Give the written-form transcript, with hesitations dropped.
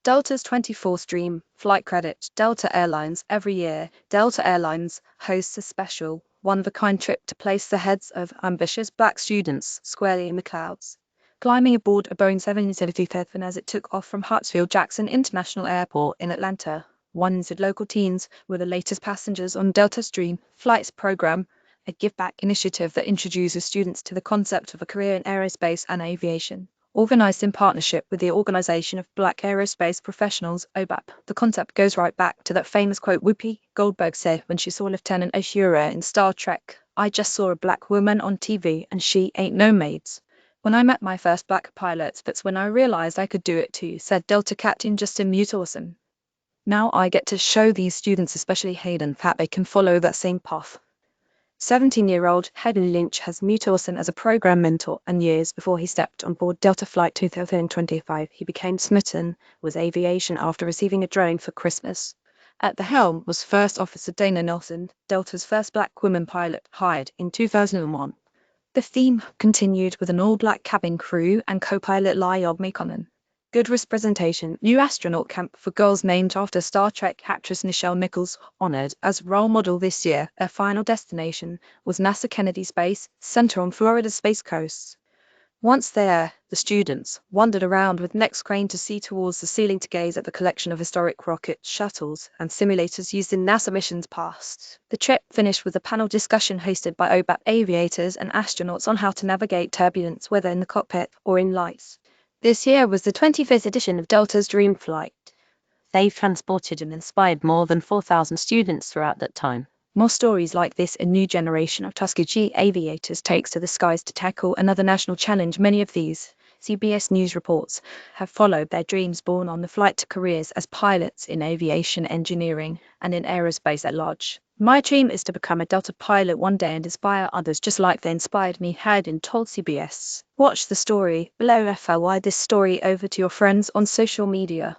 Delta's 24th Dream Flight Credit. Delta Airlines. Every year, Delta Airlines hosts a special, one-of-a-kind trip to place the heads of ambitious black students squarely in the clouds. Climbing aboard a Boeing 777 as it took off from Hartsfield-Jackson International Airport in Atlanta, ones of local teens were the latest passengers on Delta's Dream Flights program, a give-back initiative that introduces students to the concept of a career in aerospace and aviation. Organized in partnership with the Organization of Black Aerospace Professionals, OBAP. The concept goes right back to that famous quote Whoopi Goldberg said when she saw Lieutenant Ohura in Star Trek, "I just saw a black woman on TV and she ain't no maids." When I met my first black pilots, that's when I realized I could do it too, said Delta Captain Justin Mutawassim. Now I get to show these students, especially Hayden, that they can follow that same path. 17-year-old Hayden Lynch has Mutawassim as a program mentor, and years before he stepped on board Delta Flight 2025, he became smitten with aviation after receiving a drone for Christmas. At the helm was First Officer Dana Nelson, Delta's first black woman pilot, hired in 2001. The theme continued with an all-black cabin crew and co-pilot Lyob Mekonnen. Good representation. New astronaut camp for girls named after Star Trek actress Nichelle Nichols, honored as role model this year. Their final destination was NASA Kennedy Space Center on Florida's Space Coast. Once there, the students wandered around with necks craned to see towards the ceiling to gaze at the collection of historic rockets, shuttles, and simulators used in NASA missions past. The trip finished with a panel discussion hosted by OBAP aviators and astronauts on how to navigate turbulence, whether in the cockpit or in lights. This year was the 25th edition of Delta's Dream Flight. They've transported and inspired more than 4,000 students throughout that time. More stories like this, a new generation of Tuskegee aviators takes to the skies to tackle another national challenge. Many of these, CBS News reports, have followed their dreams born on the flight to careers as pilots in aviation engineering and in aerospace at large. My dream is to become a Delta pilot one day and inspire others just like they inspired me, Hayden told CBS. Watch the story below. FYI this story over to your friends on social media.